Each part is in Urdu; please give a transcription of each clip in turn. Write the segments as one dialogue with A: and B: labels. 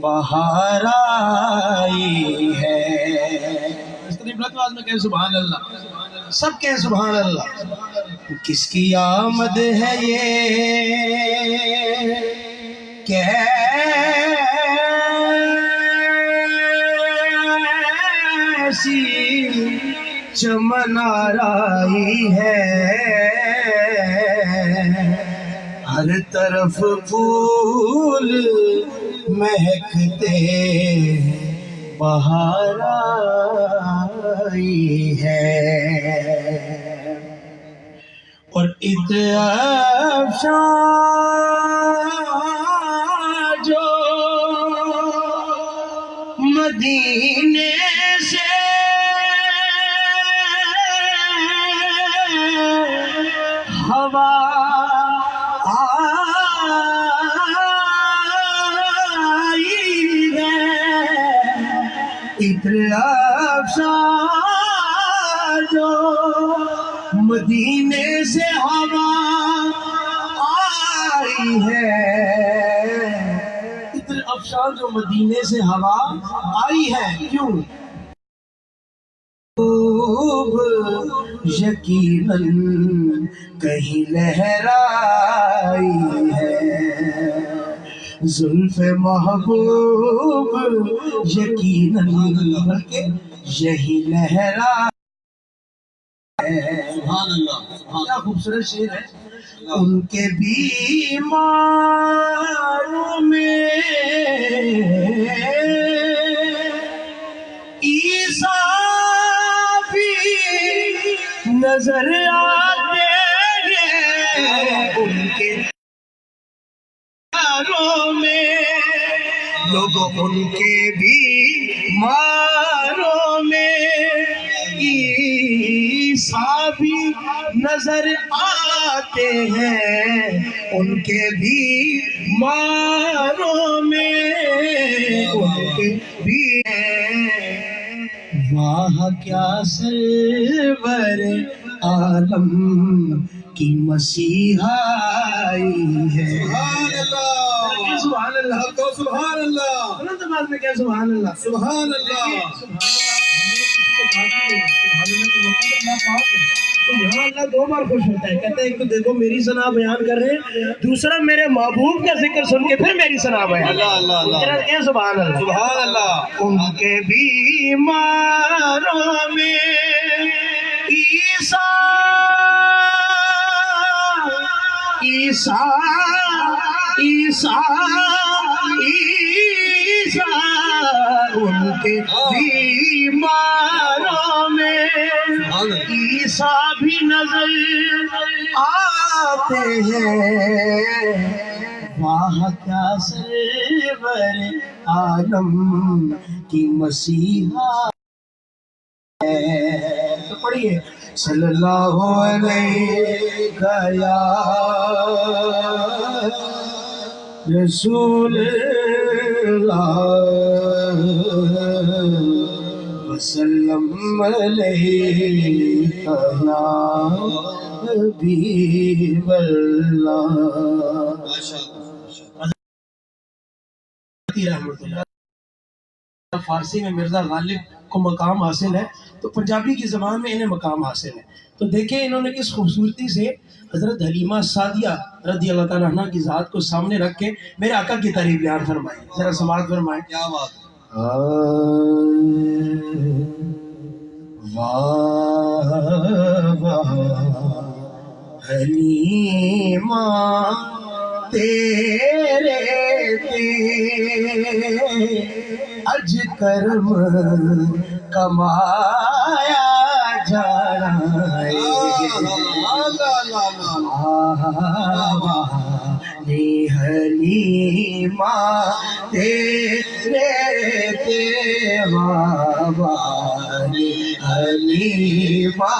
A: بہار آئی ہے۔ میں کہیں سبحان اللہ، سب کہیں سبحان اللہ۔ کس کی آمد ہے یہ کیسی چمن آرائی ہے، ہر طرف پھول مہکتے بہار آئی ہے، اور افشاں جو مدینے سے ہوا آئی ہے، عطر افشاں جو مدینے سے ہوا آئی ہے، عطر افشاں جو مدینے سے ہوا آئی ہے، کیوں؟ یقیناً کہیں لہرائی ہے، زلف محبوب یقیناً بلکہ یہی لہرا ہے۔ سبحان اللہ، کیا خوبصورت شعر ہے۔ ان کے بیماروں میں عیسیٰ بھی نظر آتے ہیں، ان کے بیماروں میں لوگوں، ان کے بیماروں میں عیسیٰ بھی نظر آتے ہیں، ان کے بیماروں میں ان کے بھی واہ کیا سرور عالم کی مسیحائی ہے۔ سبحان اللہ، سبحان اللہ، سبحان اللہ، بلند آواز میں کیا سبحان اللہ، سبحان اللہ، سبحان اللہ۔ اللہ دو بار خوش ہوتا ہے، کہتا ہے ایک تو دیکھو میری ثنا بیان کر رہے ہیں، دوسرا میرے محبوب کا ذکر سن کے پھر میری ثنا بیان۔ اللہ اللہ اللہ، سبحان اللہ، سبحان اللہ۔ ان کے بیماروں میں عیسیٰ عیسیٰ عیسیٰ عیسیٰ، ان کے بیماروں میں عیسیٰ بھی نظر آتے ہیں، واہ کیا سرور عالم کی مسیحا ہے۔ تو پڑھیے، صلی اللہ علیہ یا رسول اللہ وسلم علیہ یا حبیب اللہ۔ فارسی میں مرزا غالب کو مقام حاصل ہے، تو پنجابی کی زبان میں انہیں مقام حاصل ہے۔ تو دیکھیں انہوں نے کس خوبصورتی سے حضرت حلیمہ سعدیہ رضی اللہ تعالیٰ عنہ کی ذات کو سامنے رکھ کے میرے آقا کی تعریف بیان فرمائی، ذرا سماعت فرمائیں۔ کیا بات! واہ واہ حلیمہ تیرے اج کرم کمایا جانا ہے، حلیمہ تیرے بابا، حلیمہ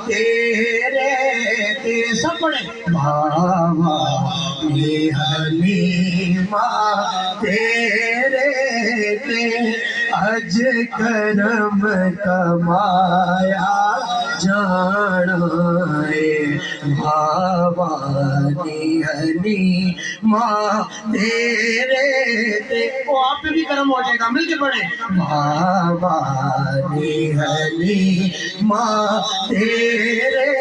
A: تیرے سب پڑھے بابا، حلیمہ تیرے
B: اج کرم کمایا جانا ہے بھوانی حلیمہ تیرے تے
A: وہ آپ پہ بھی کرم ہو جائے گا، مل کے پڑھیں۔
B: بھوانی حلیمہ تیرے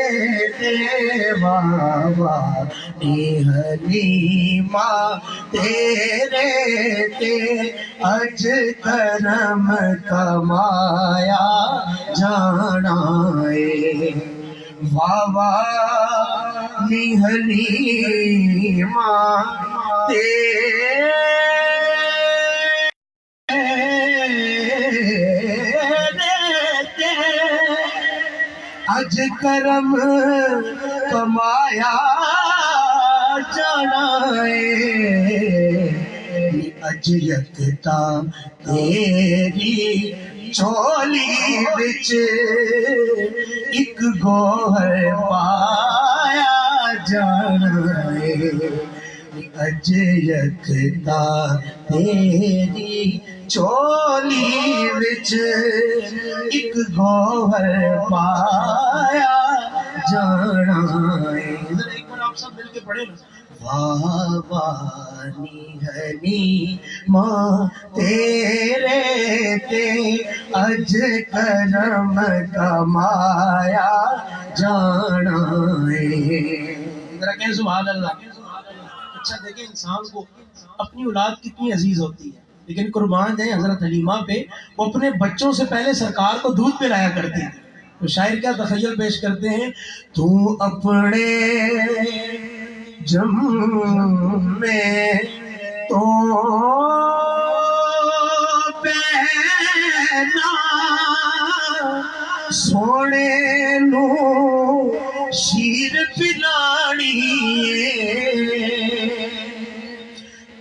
B: تے بھوانی حلیمہ تیرے تے اج کرم کمایا جانا ہے بھوانی حلیمہ تیرے اج کرم کمایا جانا ہے اج یکتا تیری چولی بچ ایک گوہر پایا جانا ہے اج یکتا تیری چولی وچ ایک گوہر پایا جانا ہے
A: ادھر ایک بار آپ سب مل کے پڑھیں نا۔
B: بھوانی حلیمہ تیرے تے اج کرم کمایا جانا ہے
A: ذرا کہیں سبحان اللہ۔ اچھا دیکھیں انسان کو اپنی اولاد کتنی عزیز ہوتی ہے، لیکن قربان جائیں حضرت حلیمہ پہ، وہ اپنے بچوں سے پہلے سرکار کو دودھ پلایا کرتی تھی۔ تو شاعر کیا تخیل پیش کرتے ہیں،
B: تو اپنے جم میں تو پہنا سونے نو شیر پلانی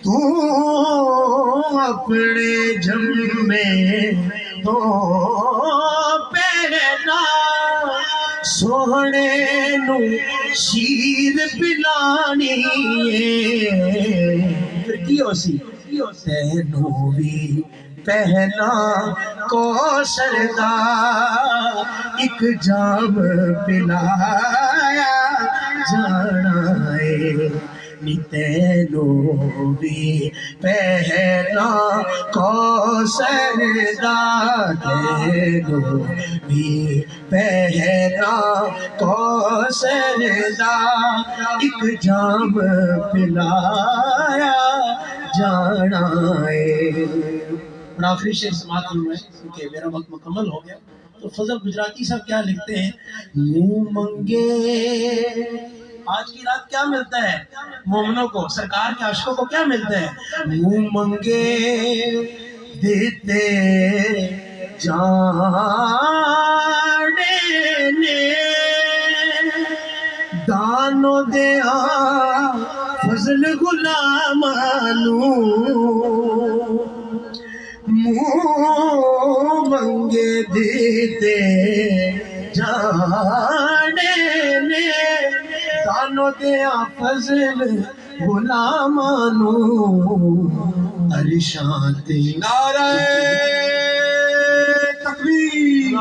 B: تو اپنے جم میں تو پہنا سونے نو شیر پلانی
A: پھر کی ہو سی
B: تینو بھی پہلا کوثر دا ایک جام پلایا جانا ہے نی تینو بھی پہلا کوثر دا تینو بھی پہلا کوثر دا ایک جام پلایا جانا ہے
A: اور آخری شعر سماعت میں کیونکہ میرا وقت مکمل ہو گیا، تو فضل گجراتی صاحب کیا لکھتے ہیں، منہ منگے آج کی رات کیا ملتا ہے مومنوں کو، سرکار کے عاشقوں کو کیا ملتا ہے،
B: منہ منگے دیتے جانے نے دانو دیا فضل غلامانو منہ منگے دیتے جانے نے دانو دیا فضل غلامانو عرشاں تے نعرہ تکبیر